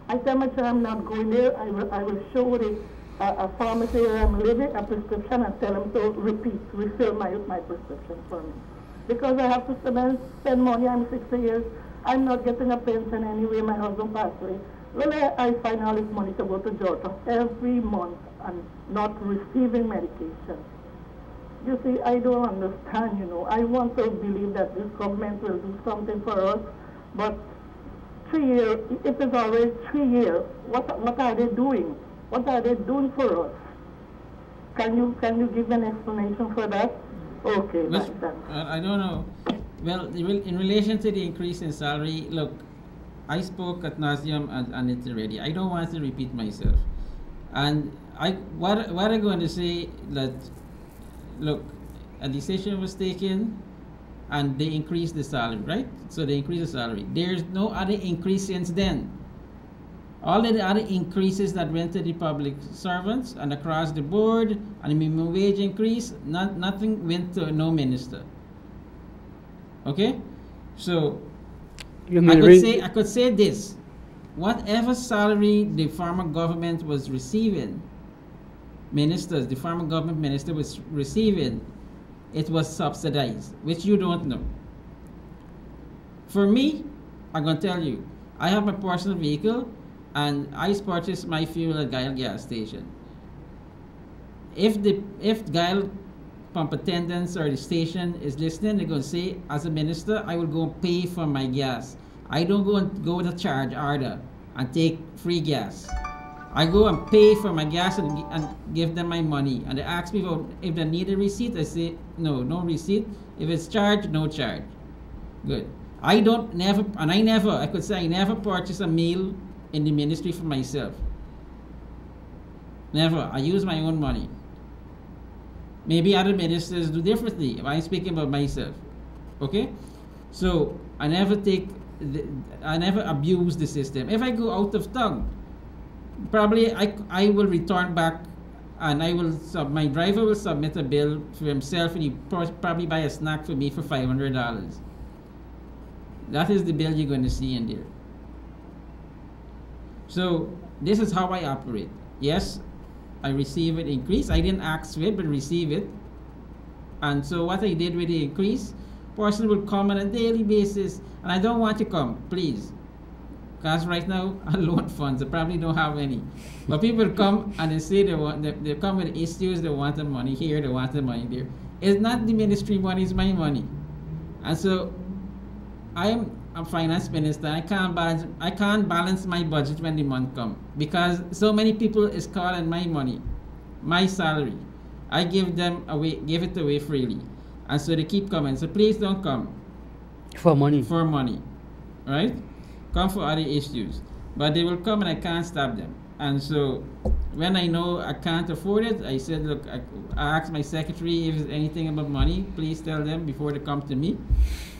I tell my child I'm not going there. I will show the a pharmacy where I'm living a prescription and tell them to refill my prescription for me. Because I have to spend money. I'm 60 years. I'm not getting a pension anyway. My husband passed away. Well, I find all this money to go to Georgia every month and not receiving medication. You see, I don't understand, you know. I want to believe that this government will do something for us, but 3 years, it is already 3 years. What are they doing? What are they doing for us? Can you give an explanation for that? Okay, well, I don't know. Well, in relation to the increase in salary, look, I spoke ad nauseum on it already. I don't want to repeat myself. And what I'm going to say that, look, a decision was taken and they increased the salary, right? So they increased the salary. There's no other increase since then. All of the other increases that went to the public servants and across the board, and the minimum wage increase, nothing went to no minister. Okay? So I could say this. Whatever salary the former government was receiving, ministers, the former government minister was receiving, it was subsidized, which you don't know. For me, I'm going to tell you, I have my personal vehicle and I purchase my fuel at Guyana gas station. If Guyana pump attendants or the station is listening, they're going to say, as a minister, I will go and pay for my gas. I don't go with a charge order and take free gas. I go and pay for my gas and give them my money. And they ask me if they need a receipt. I say, no receipt. If it's charged, no charge. Good. I could say I never purchase a meal in the ministry for myself. Never. I use my own money. Maybe other ministers do differently. I'm speaking about myself. Okay? So I never abuse the system. If I go out of town, probably I will return back and my driver will submit a bill for himself and he probably buy a snack for me for $500. That is the bill you're going to see in there. So this is how I operate. Yes, I receive an increase. I didn't ask for it, but receive it. And so what I did with the increase, person will come on a daily basis, and I don't want to come, please. Because right now, I loan funds, I probably don't have any. But people come and they say they come with issues, they want the money here, they want the money there. It's not the ministry money, it's my money. And so, I'm a finance minister, I can't balance my budget when the month comes. Because so many people is calling my money, my salary. I give it away freely. And so they keep coming. So please don't come For money. for money, right? Come for other issues. But they will come and I can't stop them. And so when I know I can't afford it, I said, look, I asked my secretary if there's anything about money, please tell them before they come to me.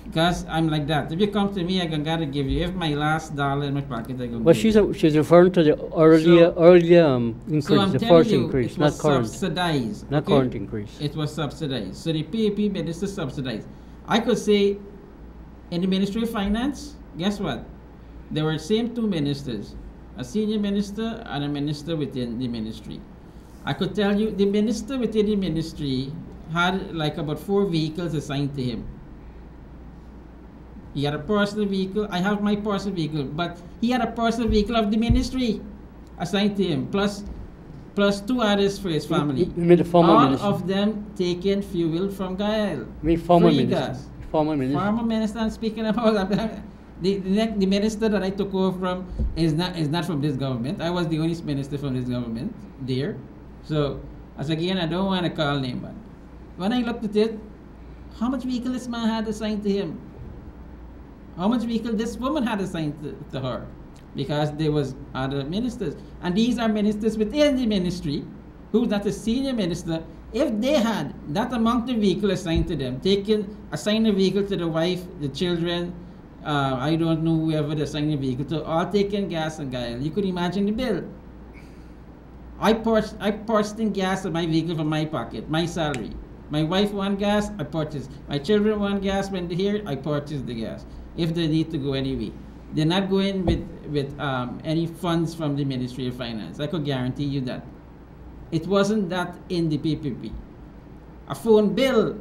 Because I'm like that. If you come to me, I gotta give you. If my last dollar in my pocket, I go. But she's referring to the earlier increase, So I'm the telling first you, increase, it not was current. subsidized. Not okay? current increase. It was subsidized. So the PAP minister subsidized. I could say in the Ministry of Finance, guess what? There were same two ministers, a senior minister and a minister within the ministry. I could tell you the minister within the ministry had like about 4 vehicles assigned to him. He had a personal vehicle. I have my personal vehicle, but he had a personal vehicle of the ministry assigned to him, plus 2 others for his family. You mean the former All minister? of them taking fuel from Guyana. You mean former Free minister? gas. Former minister. Former minister. I'm speaking about the minister that I took over from is not from this government. I was the only minister from this government there. So as again, I don't want to call name, but when I looked at it, how much vehicle this man had assigned to him? How much vehicle this woman had assigned to her? Because there was other ministers. And these are ministers within the ministry, who's not a senior minister. If they had that amount of vehicle assigned to them, assign a vehicle to the wife, the children, I don't know whoever they assigned a vehicle to, all taking gas and Guyana, you could imagine the bill. I purchased gas in my vehicle from my pocket, my salary. My wife want gas, I purchase. My children want gas when they're here, I purchase the gas. If they need to go anyway, they're not going with any funds from the Ministry of Finance. I could guarantee you that. It wasn't that in the PPP. A phone bill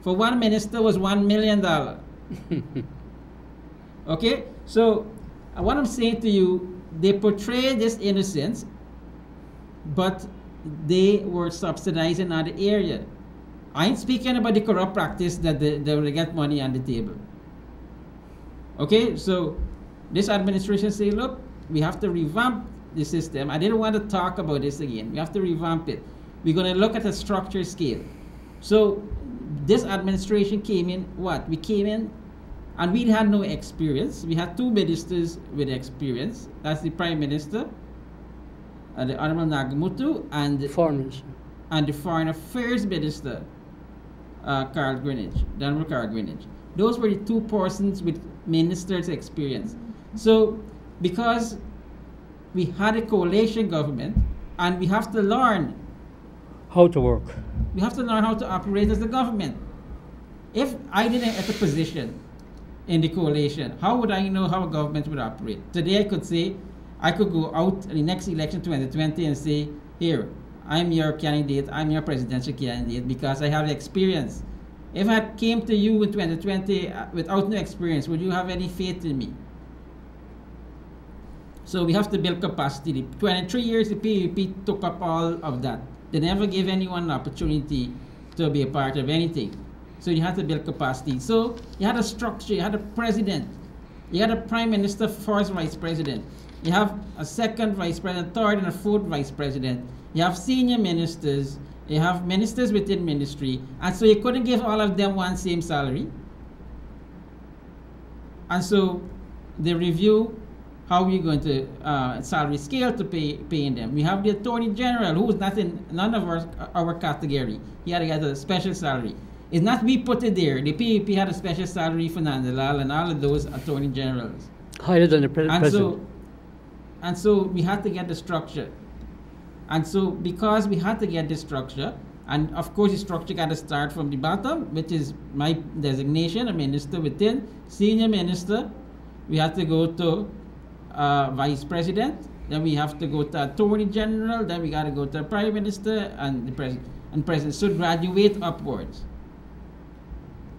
for one minister was $1 million. Okay, so what I'm saying to you, they portray this innocence, but they were subsidizing other area. I ain't speaking about the corrupt practice that they will get money on the table. Okay, so this administration say, look, we have to revamp the system. I didn't want to talk about this again. We have to revamp it. We're going to look at a structured scale. So this administration came in, we came in and we had no experience. We had 2 ministers with experience. That's the Prime Minister, the Honorable Nagamutu, and the Foreign Affairs Minister, Carl Greenwich, Honorable Carl Greenwich. Those were the 2 persons with ministers' experience. So, because we had a coalition government, and we have to learn how to work. We have to learn how to operate as a government. If I didn't have a position in the coalition, how would I know how a government would operate? Today I could say, I could go out in the next election 2020 and say, here, I'm your candidate, I'm your presidential candidate because I have experience. If I came to you in 2020 without no experience, would you have any faith in me? So we have to build capacity. 23 years, the PVP took up all of that. They never gave anyone an opportunity to be a part of anything. So you have to build capacity. So you had a structure, you had a president, you had a prime minister, first vice president. You have a second vice president, third and a fourth vice president. You have senior ministers, you have ministers within ministry, and so you couldn't give all of them one same salary. And so they review how we're going to salary scale to paying them. We have the Attorney General, who is not in none of our category. He had to get a special salary. It's not we put it there. The PEP had a special salary for Nandalal and all of those Attorney Generals. Higher than the president. And so we had to get the structure. And so because we had to get the structure, and of course the structure got to start from the bottom, which is my designation, a minister within, senior minister, we have to go to vice president, then we have to go to attorney general, then we got to go to prime minister and the president. So graduate upwards.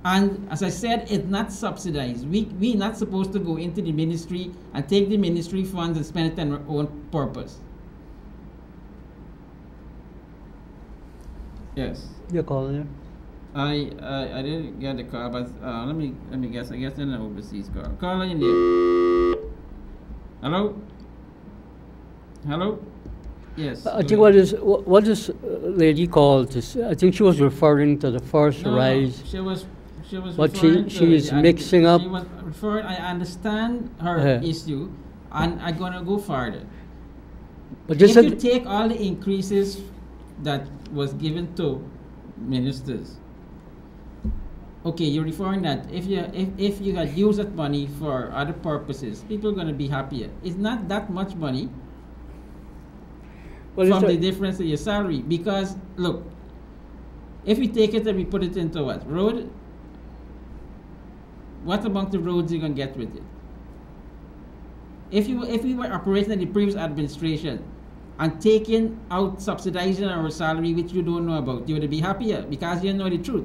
And as I said, it's not subsidized. We're not supposed to go into the ministry and take the ministry funds and spend it on our own purpose. Yes. Your call there. I didn't get the call, but let me guess. I guess it's an overseas call. Call in there. Hello. Hello. Yes. I think what this lady called this, I think she was referring to the first No, rise. she was But referring she to is the- mixing up. She was referring. I understand her Yeah. issue, and I'm gonna go farther. But this If you is, take all the increases that was given to ministers, okay, you're referring that if you had used that money for other purposes, people are gonna be happier. It's not that much money well, from it's the difference of your salary, because look, if we take it and we put it into what road, what amount of roads you gonna get with it? If we were operating in the previous administration and taking out subsidizing our salary, which you don't know about, you would be happier because you know the truth.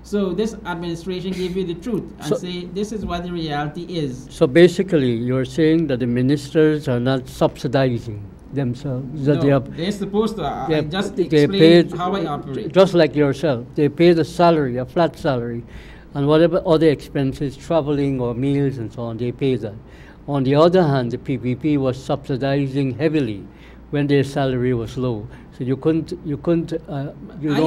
So this administration gave you the truth and So- say this is what the reality is. so basically, you're saying that the ministers are not subsidizing themselves. That No, they're supposed to. I just they explain paid, how I operate. just like yourself. They pay the salary, a flat salary, and whatever other expenses, traveling or meals and so on, they pay that. On the other hand, the PPP was subsidizing heavily when their salary was low. So you couldn't, you I don't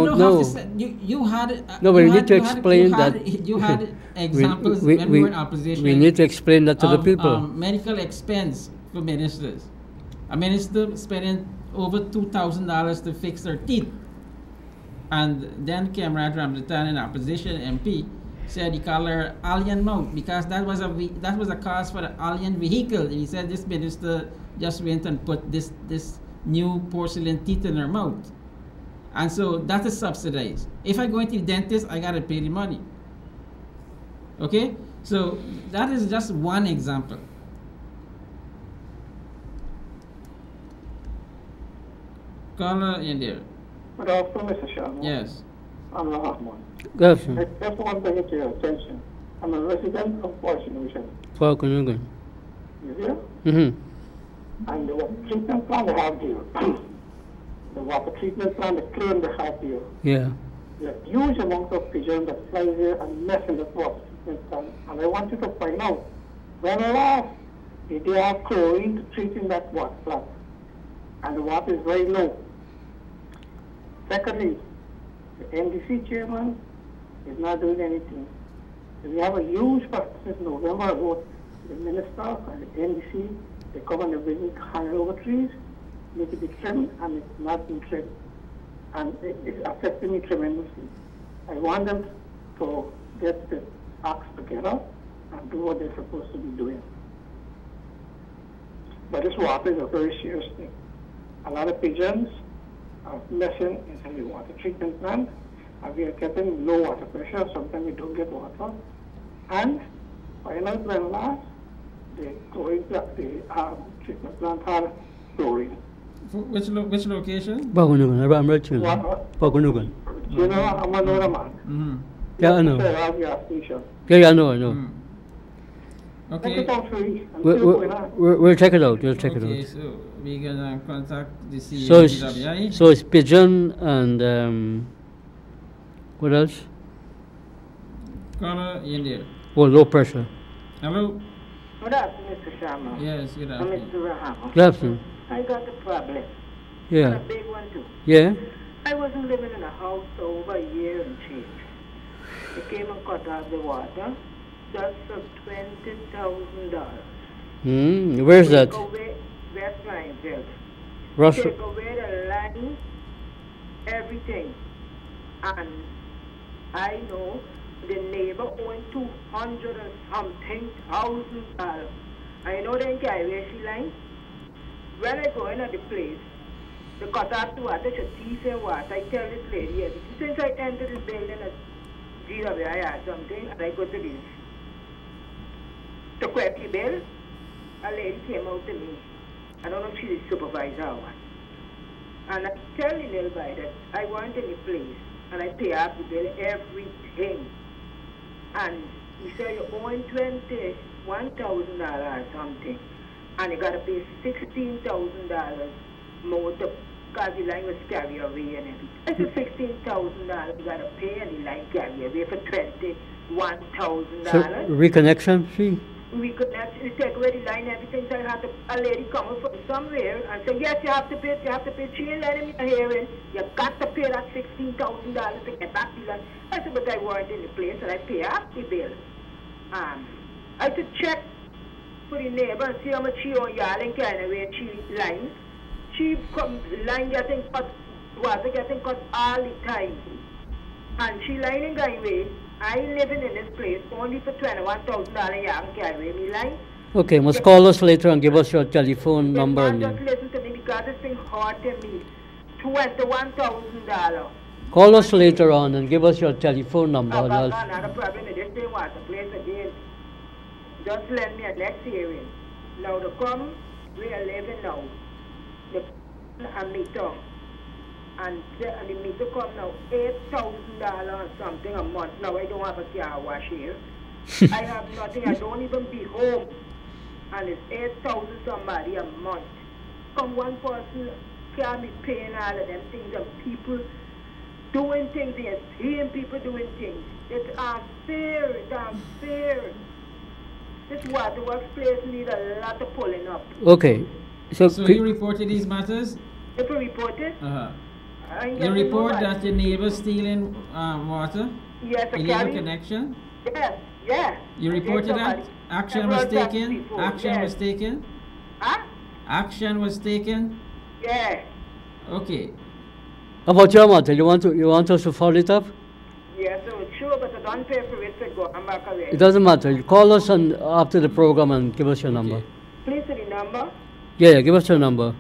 don't know. have to say, you had. No, but you we had- need to you had- explain you had- that. You had examples when we were in opposition. We need to explain that to the people. Medical expense for ministers. A minister spending over $2,000 to fix their teeth. And then Comrade Ramlatan, an opposition MP, said he called her alien mouth because that was a cost for the alien vehicle. And he said this minister just went and put this new porcelain teeth in her mouth. And so that is subsidized. If I go into the dentist, I gotta pay the money. Okay? So that is just one example. Caller in there. Good afternoon, Mr. Sharma. Yes. I'm Rahman. Yes, I just want to bring it to your attention. I'm a resident of Washington. Falcon. You hear? Mm-hmm. And the water treatment plant they have here, the water treatment plant, the claim they have here, Yeah. there's huge amount of pigeons that fly here and mess in the water treatment plant. And I want you to find out, when last did they have chlorine to treat in that water plant? And the water is very low. Secondly, the NDC chairman is not doing anything. We have a huge practice in November. I wrote the minister and the NDC, they come and they visit hanging over trees, need to be trimmed, and it's not being trimmed. And it's affecting me tremendously. I want them to get the acts together and do what they're supposed to be doing. But this water is a very serious thing. A lot of pigeons are messing inside the water treatment plant, and we are getting low water pressure. Sometimes we don't get water. And final when last, the treatment plant had chlorine. Which location? Bagunugan, I'm right here. Bagunugan. You know, I'm another man. Mm-hmm. Yeah, I know. Gas station. Yeah, I know. Mm. Take Okay. it out free. And We'll, still going on. we'll check it out. We'll check Okay, it so we're gonna contact the out. CEO So of it's, GWI. so it's pigeon and what else? Caller in there. Oh, low pressure. Hello? Good afternoon, Mr. Sharma. Yes, good I'm afternoon. Mr. Rahama. Good afternoon. I got a problem. And a Yeah. big one too. Yeah. I wasn't living in a house for over a year and change. They came and cut off the water just for $20,000. Where's that? Take away West Lineville. Russia. Take away the line, everything. And I know the neighbor owned 200 and something $1,000. I know they carry where she line. When I go in at the place, the cut off the water, should teeth and water. I tell this lady everything. Since I entered this building at GWI or something, and I go to this, to collect the bill, a lady came out to me. I don't know if she's the supervisor or what. And I tell the little guy that I want any place, and I pay off the bill, everything. And he said, you're owing $21,000 or something, and you got to pay $16,000 more to, because the line was carried away and everything. I said, $16,000 you got to pay, and the line carried away for $21,000. So reconnection fee? We could actually take take away the line, everything, so I had a lady coming from somewhere and say, yes, you have to pay. She ain't letting me a hearing. You got to pay that $16,000 to get back the line. I said, but I weren't in the place, and I pay half the bill. I had to check for the neighbor and see how much she on y'all in Guyana where she lines. She line getting cut, was getting cut all the time. And she line in Guyana. I living in this place only for $21,000 a year in Guyana, me line. Okay, must call us later and give us your telephone number. And just listen to me because it's been hard to me. $21,000. Call us later on and give us your telephone number. Not a problem. This thing was the place again. Just lend me a next hearing. Now to come, we are living now. The meter. And the meter come now $8,000 or something a month. Now I don't have a car wash here. I have nothing. I don't even be home. And it's $8,000 somebody a month. Come one person can't be paying all of them things and people doing things. They're seeing people doing things. It's unfair. It's unfair. This waterworks place need a lot of pulling up. Okay. So you reported these matters? If you report it? You report that your neighbor stealing water? Yes, illegal connection? Yes, yes. You reported that? Action was taken? Action was taken? Huh? Action was taken? Yeah. Okay. How about your matter? You want us to follow it up? Yes, sure, but I don't pay for it to go. I'm back away. It doesn't matter. You call us after the program and give us your number. Please, the number? Yeah, give us your number.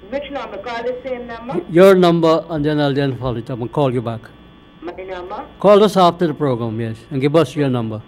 Which number? Call the same number? Your number, and then I'll follow it up and call you back. My number? Call us after the program, yes, and give us your number.